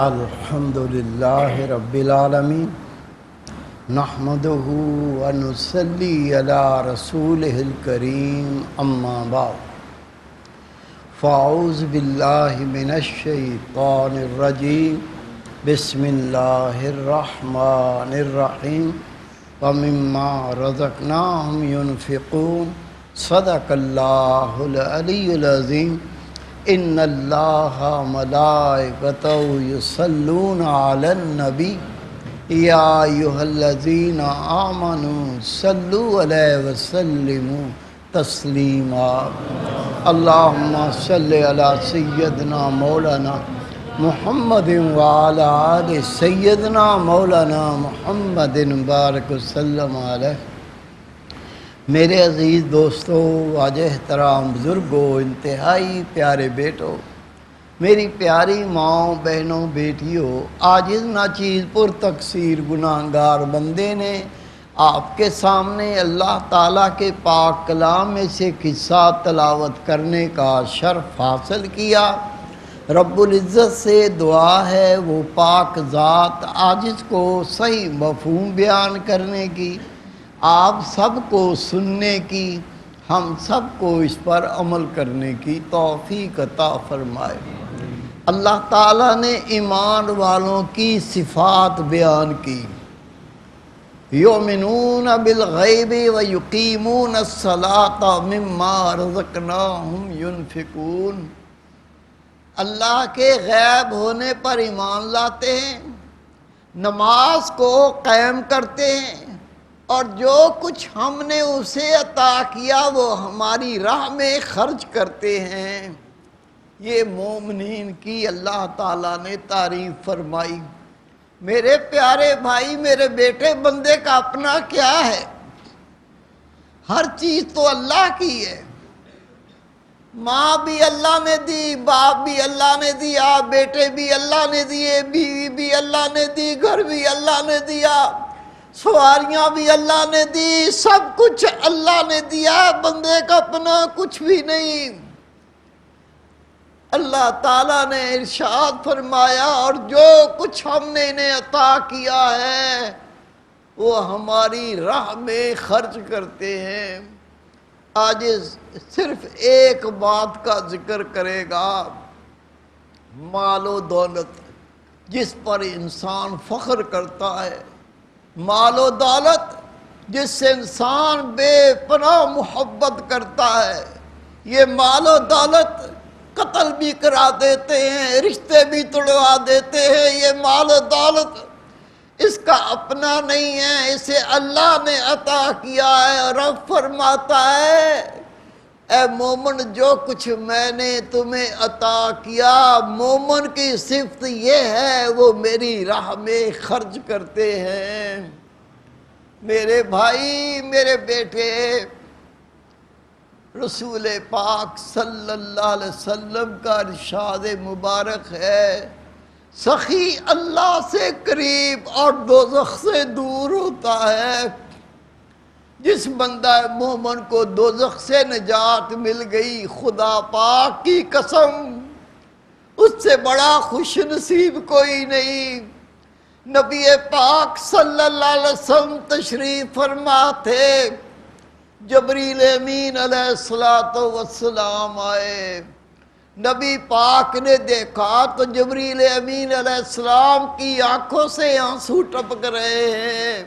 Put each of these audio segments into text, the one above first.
الحمد للہ رب العالمین نحمدہ ونصلی علی رسولہ الکریم اما بعد فاعوذ باللہ من الشیطان الرجیم بسم اللہ الرحمن الرحیم ومما رزقناہم ينفقون صدق اللہ العلی العظیم ان اللہ ملائکتہ یصلون علی النبی یا ایھا الذین آمنوا صلوا علیہ وسلموا تسلیما اللہم صلی علی سیدنا مولانا محمد وعلی آل سیدنا مولانا محمد بارک وسلم علیہ۔ میرے عزیز دوستو، واجہ احترام بزرگوں، انتہائی پیارے بیٹوں، میری پیاری ماں، بہنوں، بیٹیوں، عاجز ناچیز پر تقصیر گناہگار بندے نے آپ کے سامنے اللہ تعالیٰ کے پاک کلام میں سے قصہ تلاوت کرنے کا شرف حاصل کیا۔ رب العزت سے دعا ہے وہ پاک ذات عاجز کو صحیح مفہوم بیان کرنے کی، آپ سب کو سننے کی، ہم سب کو اس پر عمل کرنے کی توفیق عطا فرمائے۔ اللہ تعالیٰ نے ایمان والوں کی صفات بیان کی، یؤمنون بالغیب ویقیمون الصلاۃ مما رزقناہم ینفقون۔ اللہ کے غیب ہونے پر ایمان لاتے ہیں، نماز کو قائم کرتے ہیں، اور جو کچھ ہم نے اسے عطا کیا وہ ہماری راہ میں خرچ کرتے ہیں۔ یہ مومنین کی اللہ تعالیٰ نے تعریف فرمائی۔ میرے پیارے بھائی، میرے بیٹے، بندے کا اپنا کیا ہے؟ ہر چیز تو اللہ کی ہے۔ ماں بھی اللہ نے دی، باپ بھی اللہ نے دیا، بیٹے بھی اللہ نے دیے، بیوی بھی اللہ نے دی، گھر بھی اللہ نے دیا، سواریاں بھی اللہ نے دی، سب کچھ اللہ نے دیا، بندے کا اپنا کچھ بھی نہیں۔ اللہ تعالیٰ نے ارشاد فرمایا، اور جو کچھ ہم نے انہیں عطا کیا ہے وہ ہماری راہ میں خرچ کرتے ہیں۔ آج صرف ایک بات کا ذکر کرے گا، مال و دولت، جس پر انسان فخر کرتا ہے، مال و دولت جس سے انسان بے پناہ محبت کرتا ہے۔ یہ مال و دولت قتل بھی کرا دیتے ہیں، رشتے بھی توڑوا دیتے ہیں۔ یہ مال و دولت اس کا اپنا نہیں ہے، اسے اللہ نے عطا کیا ہے۔ اور رب فرماتا ہے، اے مومن، جو کچھ میں نے تمہیں عطا کیا، مومن کی صفت یہ ہے وہ میری راہ میں خرچ کرتے ہیں۔ میرے بھائی، میرے بیٹے، رسول پاک صلی اللہ علیہ وسلم کا ارشاد مبارک ہے، سخی اللہ سے قریب اور دوزخ سے دور ہوتا ہے۔ جس بندہ مومن کو دوزخ سے نجات مل گئی، خدا پاک کی قسم، اس سے بڑا خوش نصیب کوئی نہیں۔ نبی پاک صلی اللہ علیہ وسلم تشریف فرما تھے، جبریل امین علیہ السلام آئے۔ نبی پاک نے دیکھا تو جبریل امین علیہ السلام کی آنکھوں سے آنسو ٹپک رہے ہیں۔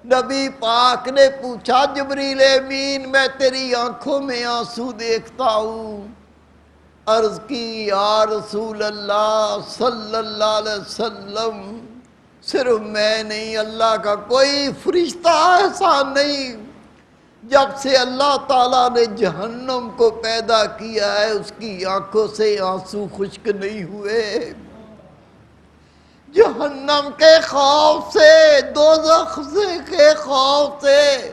نبی پاک نے پوچھا، جبریل امین، میں تیری آنکھوں میں آنسو دیکھتا ہوں۔ عرض کی، یا رسول اللہ صلی اللہ علیہ وسلم، صرف میں نہیں، اللہ کا کوئی فرشتہ ایسا نہیں، جب سے اللہ تعالیٰ نے جہنم کو پیدا کیا ہے اس کی آنکھوں سے آنسو خشک نہیں ہوئے۔ جہنم کے خوف سے، دوزخ کے خوف سے،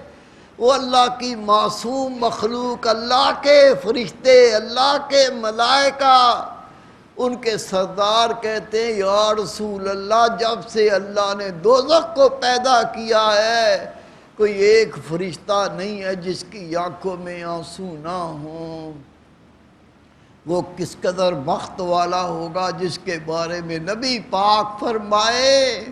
وہ اللہ کی معصوم مخلوق، اللہ کے فرشتے، اللہ کے ملائکہ، ان کے سردار کہتے ہیں، یا رسول اللہ، جب سے اللہ نے دوزخ کو پیدا کیا ہے کوئی ایک فرشتہ نہیں ہے جس کی آنکھوں میں آنسو نہ ہوں۔ وہ کس قدر بخت والا ہوگا جس کے بارے میں نبی پاک فرمائے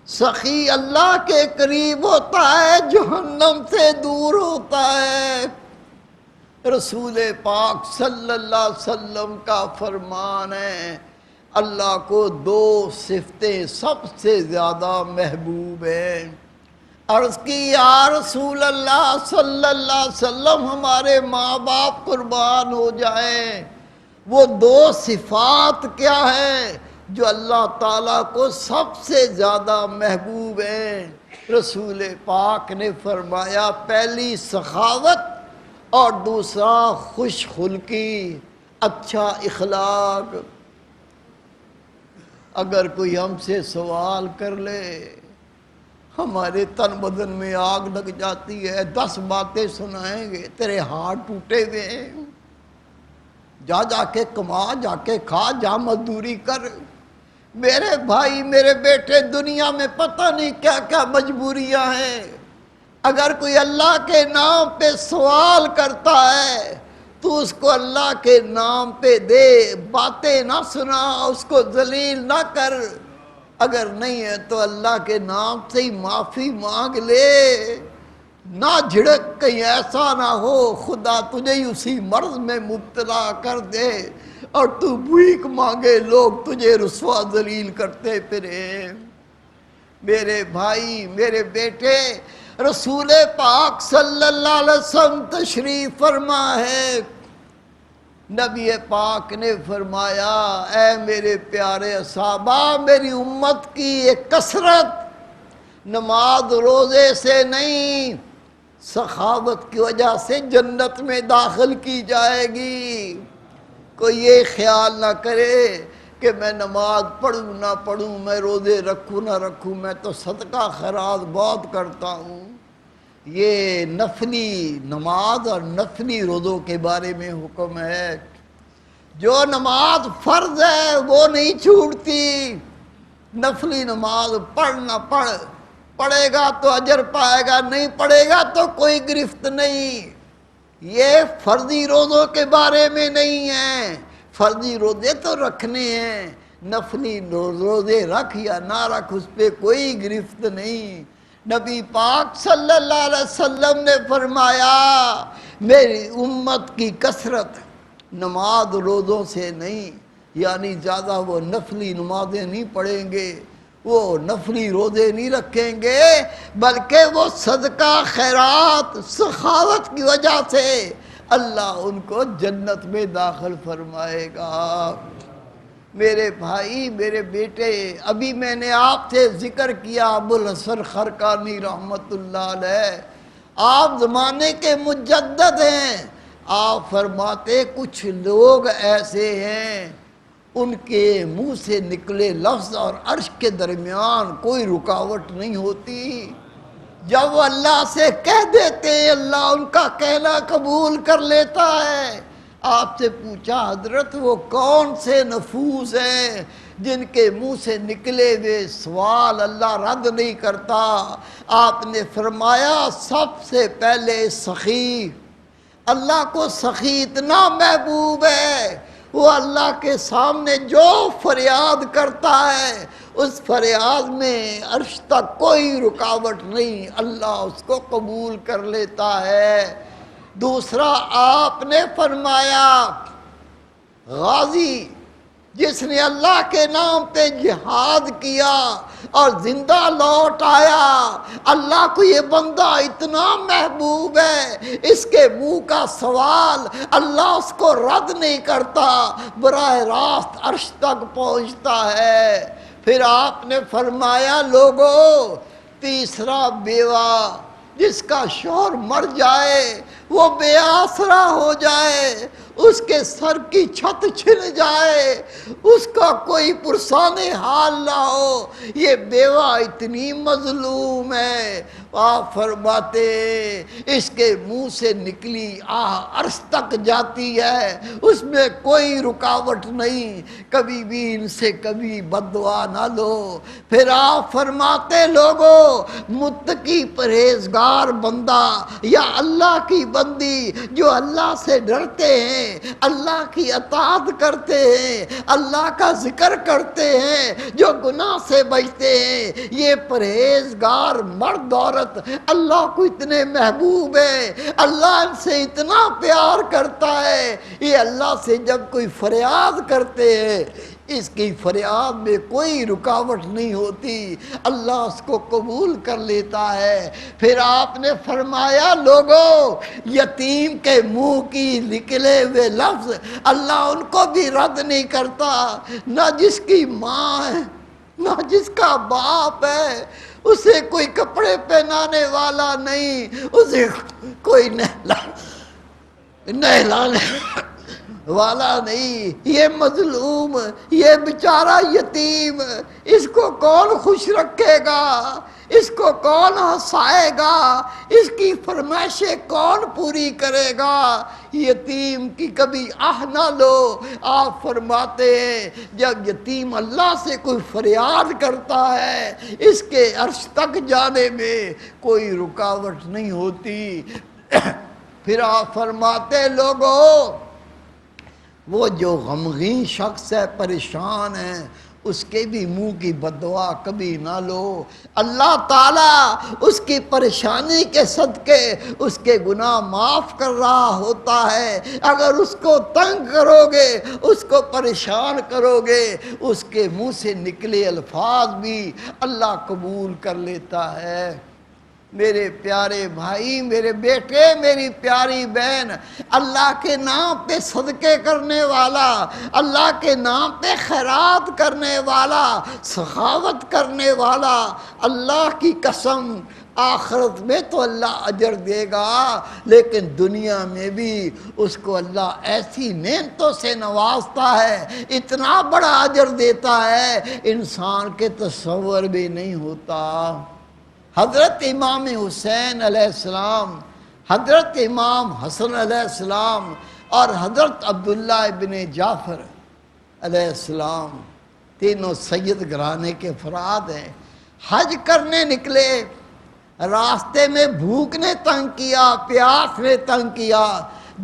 سخی اللہ کے قریب ہوتا ہے، جہنم سے دور ہوتا ہے۔ رسول پاک صلی اللہ علیہ وسلم کا فرمان ہے اللہ کو دو صفتیں سب سے زیادہ محبوب ہیں۔ عرض کی یا رسول اللہ صلی اللہ علیہ وسلم ہمارے ماں باپ قربان ہو جائیں، وہ دو صفات کیا ہیں جو اللہ تعالیٰ کو سب سے زیادہ محبوب ہیں؟ رسول پاک نے فرمایا پہلی سخاوت اور دوسرا خوش خلقی، اچھا اخلاق۔ اگر کوئی ہم سے سوال کر لے ہمارے تن بدن میں آگ لگ جاتی ہے، 10 باتیں سنائیں گے، تیرے ہاتھ ٹوٹے ہوئے ہیں، جا جا کے کما، جا کے کھا، جا مزدوری کر۔ میرے بھائی میرے بیٹے، دنیا میں پتہ نہیں کیا کیا مجبوریاں ہیں۔ اگر کوئی اللہ کے نام پہ سوال کرتا ہے تو اس کو اللہ کے نام پہ دے، باتیں نہ سنا، اس کو ذلیل نہ کر۔ اگر نہیں ہے تو اللہ کے نام سے ہی معافی مانگ لے، نہ جھڑک، کہیں ایسا نہ ہو خدا تجھے ہی اسی مرض میں مبتلا کر دے اور تو بھیک مانگے لوگ تجھے رسوا ذلیل کرتے پھریں۔ میرے بھائی میرے بیٹے، رسول پاک صلی اللہ علیہ وسلم تشریف فرما ہے، نبی پاک نے فرمایا اے میرے پیارے صحابہ، میری امت کی ایک کثرت نماز روزے سے نہیں، سخاوت کی وجہ سے جنت میں داخل کی جائے گی۔ کوئی یہ خیال نہ کرے کہ میں نماز پڑھوں نہ پڑھوں، میں روزے رکھوں نہ رکھوں، میں تو صدقہ خیرات بہت کرتا ہوں۔ یہ نفلی نماز اور نفلی روزوں کے بارے میں حکم ہے۔ جو نماز فرض ہے وہ نہیں چھوٹتی، نفلی نماز پڑھ نہ پڑھ، پڑھے گا تو اجر پائے گا، نہیں پڑھے گا تو کوئی گرفت نہیں۔ یہ فرضی روزوں کے بارے میں نہیں ہے، فرضی روزے تو رکھنے ہیں، نفلی روزے رکھ یا نہ رکھ اس پہ کوئی گرفت نہیں۔ نبی پاک صلی اللہ علیہ وسلم نے فرمایا میری امت کی کثرت نماز روزوں سے نہیں، یعنی زیادہ وہ نفلی نمازیں نہیں پڑھیں گے، وہ نفلی روزے نہیں رکھیں گے، بلکہ وہ صدقہ خیرات سخاوت کی وجہ سے اللہ ان کو جنت میں داخل فرمائے گا۔ میرے بھائی میرے بیٹے، ابھی میں نے آپ سے ذکر کیا ابوالحسن خرقانی رحمت اللہ علیہ، آپ زمانے کے مجدد ہیں۔ آپ فرماتے کچھ لوگ ایسے ہیں ان کے منہ سے نکلے لفظ اور عرش کے درمیان کوئی رکاوٹ نہیں ہوتی، جب وہ اللہ سے کہہ دیتے اللہ ان کا کہنا قبول کر لیتا ہے۔ آپ سے پوچھا حضرت وہ کون سے نفوس ہیں جن کے منہ سے نکلے ہوئے سوال اللہ رد نہیں کرتا؟ آپ نے فرمایا سب سے پہلے سخی، اللہ کو سخی اتنا محبوب ہے، وہ اللہ کے سامنے جو فریاد کرتا ہے اس فریاد میں عرش تک کوئی رکاوٹ نہیں، اللہ اس کو قبول کر لیتا ہے۔ دوسرا آپ نے فرمایا غازی جس نے اللہ کے نام پہ جہاد کیا اور زندہ لوٹ آیا، اللہ کو یہ بندہ اتنا محبوب ہے، اس کے منہ کا سوال اللہ اس کو رد نہیں کرتا، براہ راست عرش تک پہنچتا ہے۔ پھر آپ نے فرمایا لوگو تیسرا بیوہ جس کا شوہر مر جائے، وہ بے آسرا ہو جائے، اس کے سر کی چھت چھن جائے، اس کا کوئی پرسان حال نہ ہو، یہ بیوہ اتنی مظلوم ہے۔ آپ فرماتے اس کے منہ سے نکلی آہ عرش تک جاتی ہے، اس میں کوئی رکاوٹ نہیں، کبھی بھی ان سے کبھی بد دعا نہ لو۔ پھر آپ فرماتے لوگوں، متقی پرہیزگار بندہ یا اللہ کی بندی جو اللہ سے ڈرتے ہیں، اللہ کی اطاعت کرتے ہیں، اللہ کا ذکر کرتے ہیں، جو گناہ سے بچتے ہیں، یہ پرہیزگار مرد عورت اللہ کو اتنے محبوب ہے، اللہ ان سے اتنا پیار کرتا ہے، یہ اللہ سے جب کوئی فریاد کرتے ہیں اس کی فریاد میں کوئی رکاوٹ نہیں ہوتی، اللہ اس کو قبول کر لیتا ہے۔ پھر آپ نے فرمایا لوگوں، یتیم کے منہ کی نکلے ہوئے لفظ اللہ ان کو بھی رد نہیں کرتا، نہ جس کی ماں ہے نہ جس کا باپ ہے، اسے کوئی کپڑے پہنانے والا نہیں، اسے کوئی نہلانے والا نہیں، یہ مظلوم، یہ بیچارہ یتیم، اس کو کون خوش رکھے گا، اس کو کون ہنسائے گا، اس کی فرمائشیں کون پوری کرے گا، یتیم کی کبھی آہ نہ لو۔ آپ فرماتے ہیں جب یتیم اللہ سے کوئی فریاد کرتا ہے اس کے عرش تک جانے میں کوئی رکاوٹ نہیں ہوتی۔ پھر آپ فرماتے لوگوں، وہ جو غمگین شخص ہے، پریشان ہے، اس کے بھی منہ کی بد دعا کبھی نہ لو، اللہ تعالیٰ اس کی پریشانی کے صدقے اس کے گناہ معاف کر رہا ہوتا ہے۔ اگر اس کو تنگ کرو گے، اس کو پریشان کرو گے، اس کے منہ سے نکلے الفاظ بھی اللہ قبول کر لیتا ہے۔ میرے پیارے بھائی، میرے بیٹے، میری پیاری بہن، اللہ کے نام پہ صدقے کرنے والا، اللہ کے نام پہ خیرات کرنے والا، سخاوت کرنے والا، اللہ کی قسم آخرت میں تو اللہ اجر دے گا، لیکن دنیا میں بھی اس کو اللہ ایسی نعمتوں سے نوازتا ہے، اتنا بڑا اجر دیتا ہے، انسان کے تصور بھی نہیں ہوتا۔ حضرت امام حسین علیہ السلام، حضرت امام حسن علیہ السلام اور حضرت عبداللہ ابن جعفر علیہ السلام تینوں سید گھرانے کے افراد ہیں۔ حج کرنے نکلے، راستے میں بھوک نے تنگ کیا، پیاس نے تنگ کیا،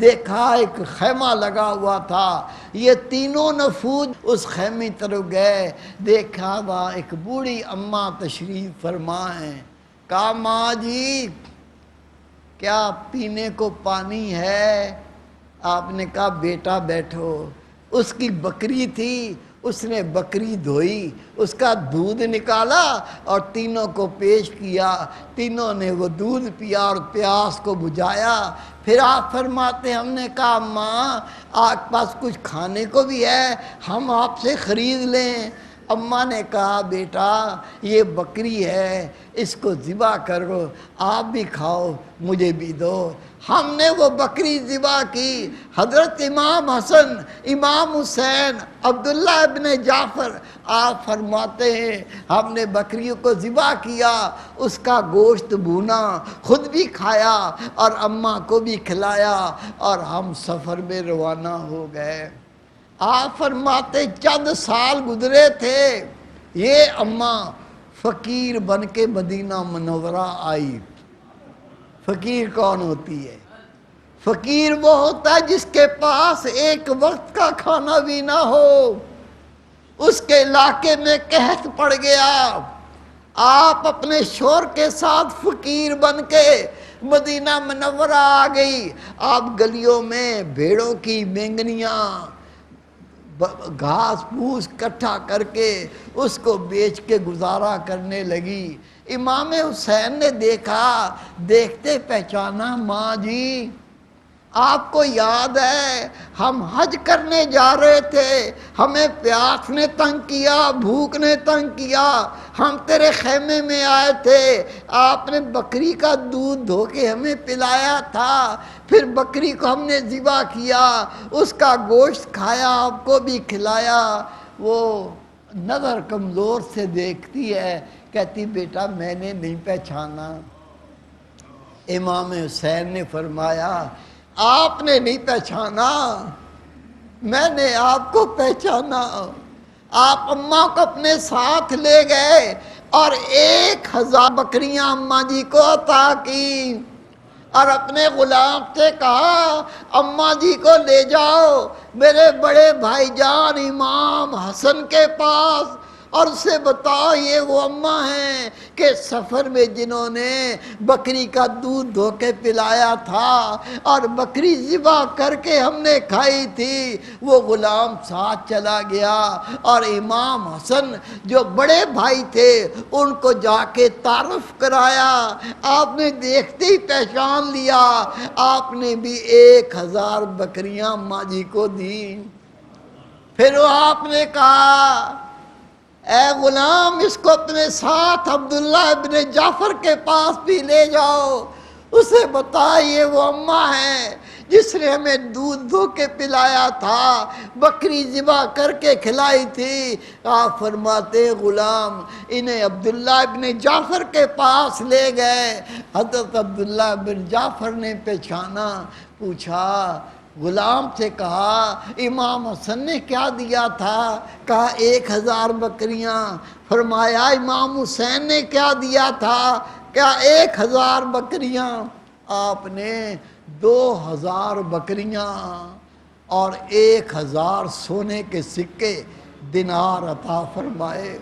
دیکھا ایک خیمہ لگا ہوا تھا، یہ تینوں نفوذ اس خیمے طرف گئے، دیکھا وہاں ایک بوڑھی اماں تشریف فرما ہیں، کہا ماں جی کیا پینے کو پانی ہے؟ آپ نے کہا بیٹا بیٹھو۔ اس کی بکری تھی، اس نے بکری دھوئی، اس کا دودھ نکالا اور تینوں کو پیش کیا، تینوں نے وہ دودھ پیا اور پیاس کو بجھایا۔ پھر آپ فرماتے ہم نے کہا ماں آپ پاس کچھ کھانے کو بھی ہے، ہم آپ سے خرید لیں؟ اماں نے کہا بیٹا یہ بکری ہے، اس کو ذبح کرو، آپ بھی کھاؤ مجھے بھی دو۔ ہم نے وہ بکری ذبح کی، حضرت امام حسن، امام حسین، عبداللہ ابن جعفر، آپ فرماتے ہیں ہم نے بکریوں کو ذبح کیا، اس کا گوشت بھونا، خود بھی کھایا اور اماں کو بھی کھلایا، اور ہم سفر میں روانہ ہو گئے۔ آپ فرماتے چند سال گزرے تھے، یہ اماں فقیر بن کے مدینہ منورہ آئی۔ فقیر کون ہوتی ہے؟ فقیر وہ ہوتا ہے جس کے پاس ایک وقت کا کھانا بھی نہ ہو، اس کے علاقے میں قحط پڑ گیا، آپ اپنے شوہر کے ساتھ فقیر بن کے مدینہ منورہ آ گئی۔ آپ گلیوں میں بھیڑوں کی مینگنیاں، گھاس پھوس اکٹھا کر کے اس کو بیچ کے گزارا کرنے لگی۔ امام حسین نے دیکھا، دیکھتے پہچانا ماں جی آپ کو یاد ہے ہم حج کرنے جا رہے تھے، ہمیں پیاس نے تنگ کیا، بھوک نے تنگ کیا، ہم تیرے خیمے میں آئے تھے، آپ نے بکری کا دودھ دھو کے ہمیں پلایا تھا، پھر بکری کو ہم نے ذبح کیا، اس کا گوشت کھایا، آپ کو بھی کھلایا۔ وہ نظر کمزور سے دیکھتی ہے، کہتی بیٹا میں نے نہیں پہچانا۔ امام حسین نے فرمایا آپ نے نہیں پہچانا، میں نے آپ کو پہچانا۔ آپ اماں کو اپنے ساتھ لے گئے اور 1000 بکریاں اماں جی کو عطا کی، اور اپنے غلام سے کہا اماں جی کو لے جاؤ میرے بڑے بھائی جان امام حسن کے پاس، اور اسے بتاؤ یہ وہ اماں ہیں کہ سفر میں جنہوں نے بکری کا دودھ دھو کے پلایا تھا اور بکری ذبح کر کے ہم نے کھائی تھی۔ وہ غلام ساتھ چلا گیا اور امام حسن جو بڑے بھائی تھے ان کو جا کے تعارف کرایا۔ آپ نے دیکھتے ہی پہچان لیا، آپ نے بھی 1000 بکریاں اماں جی کو دیں۔ پھر وہ آپ نے کہا اے غلام اس کو اپنے ساتھ عبداللہ ابن جعفر کے پاس بھی لے جاؤ، اسے بتائیے وہ اماں ہیں جس نے ہمیں دودھ دھو کے پلایا تھا، بکری ذبح کر کے کھلائی تھی۔ آپ فرماتے غلام انہیں عبداللہ ابن جعفر کے پاس لے گئے۔ حضرت عبداللہ ابن جعفر نے پہچانا، پوچھا غلام سے کہا امام حسن نے کیا دیا تھا؟ کہا 1000 بکریاں۔ فرمایا امام حسین نے کیا دیا تھا؟ کیا 1000 بکریاں؟ آپ نے 2000 بکریاں اور 1000 سونے کے سکے دینار عطا فرمائے۔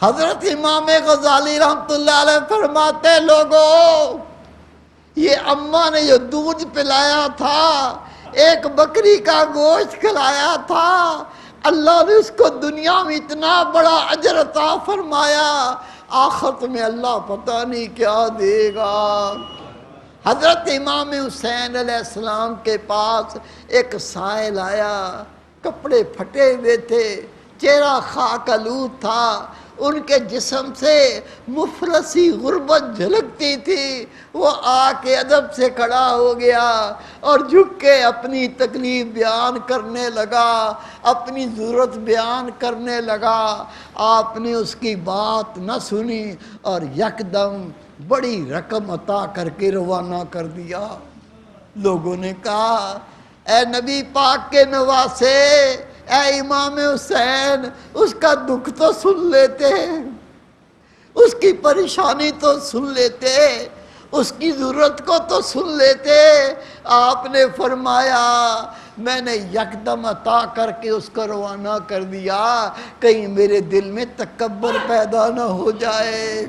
حضرت امام غزالی رحمۃ اللہ علیہ فرماتے لوگوں یہ اماں نے جو دودھ پلایا تھا، ایک بکری کا گوشت کھلایا تھا، اللہ نے اس کو دنیا میں اتنا بڑا اجر عطا فرمایا، آخرت میں اللہ پتہ نہیں کیا دے گا۔ حضرت امام حسین علیہ السلام کے پاس ایک سائل آیا، کپڑے پھٹے ہوئے تھے، چہرہ خاک آلود تھا، ان کے جسم سے مفلسی غربت جھلکتی تھی۔ وہ آ کے ادب سے کھڑا ہو گیا اور جھک کے اپنی تکلیف بیان کرنے لگا، اپنی ضرورت بیان کرنے لگا۔ آپ نے اس کی بات نہ سنی اور یکدم بڑی رقم عطا کر کے روانہ کر دیا۔ لوگوں نے کہا اے نبی پاک کے نواسے، اے امام حسین اس کا دکھ تو سن لیتے، اس کی پریشانی تو سن لیتے، اس کی ضرورت کو تو سن لیتے۔ آپ نے فرمایا میں نے یکدم عطا کر کے اس کو روانہ کر دیا، کہیں میرے دل میں تکبر پیدا نہ ہو جائے۔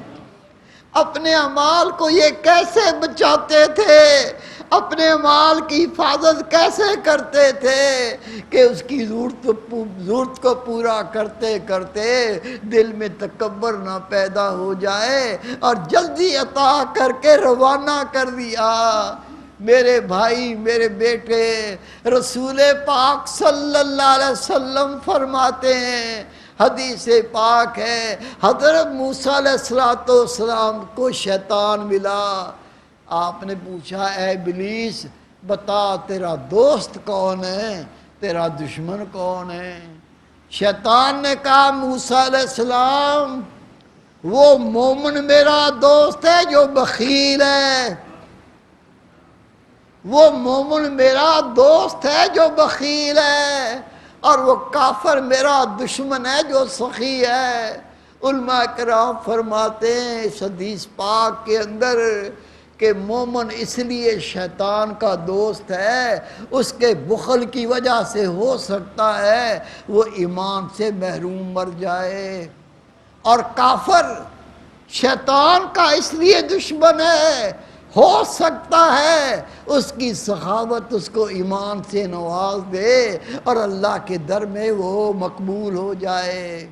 اپنے اعمال کو یہ کیسے بچاتے تھے، اپنے اعمال کی حفاظت کیسے کرتے تھے کہ اس کی ضرورت کو پورا کرتے کرتے دل میں تکبر نہ پیدا ہو جائے اور جلدی عطا کر کے روانہ کر دیا۔ میرے بھائی میرے بیٹے، رسول پاک صلی اللہ علیہ وسلم فرماتے ہیں، حدیث پاک ہے، حضرت موسیٰ علیہ السلام کو شیطان ملا۔ آپ نے پوچھا اے ابلیس بتا تیرا دوست کون ہے، تیرا دشمن کون ہے؟ شیطان نے کہا موسیٰ علیہ السلام وہ مومن میرا دوست ہے جو بخیل ہے، وہ مومن میرا دوست ہے جو بخیل ہے، اور وہ کافر میرا دشمن ہے جو سخی ہے۔ علماء کرام فرماتے ہیں اس حدیث پاک کے اندر کہ مومن اس لیے شیطان کا دوست ہے، اس کے بخل کی وجہ سے ہو سکتا ہے وہ ایمان سے محروم مر جائے، اور کافر شیطان کا اس لیے دشمن ہے، ہو سکتا ہے اس کی سخاوت اس کو ایمان سے نواز دے اور اللہ کے در میں وہ مقبول ہو جائے۔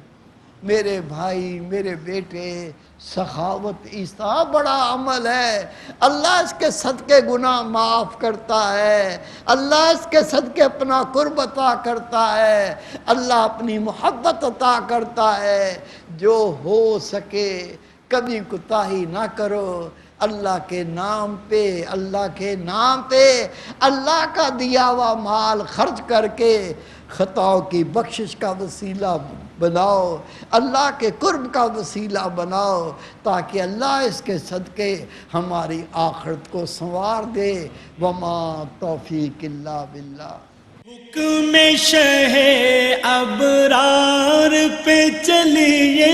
میرے بھائی میرے بیٹے، سخاوت ایسا بڑا عمل ہے، اللہ اس کے صدقے گناہ معاف کرتا ہے، اللہ اس کے صدقے اپنا قرب عطا کرتا ہے، اللہ اپنی محبت عطا کرتا ہے۔ جو ہو سکے کبھی کوتاہی نہ کرو، اللہ کے نام پہ، اللہ کے نام پہ اللہ کا دیا ہوا مال خرچ کر کے خطاؤں کی بخشش کا وسیلہ بناؤ، اللہ کے قرب کا وسیلہ بناؤ، تاکہ اللہ اس کے صدقے ہماری آخرت کو سنوار دے۔ وما توفیق الا باللہ۔ حکم شہ ابرار پہ چلیے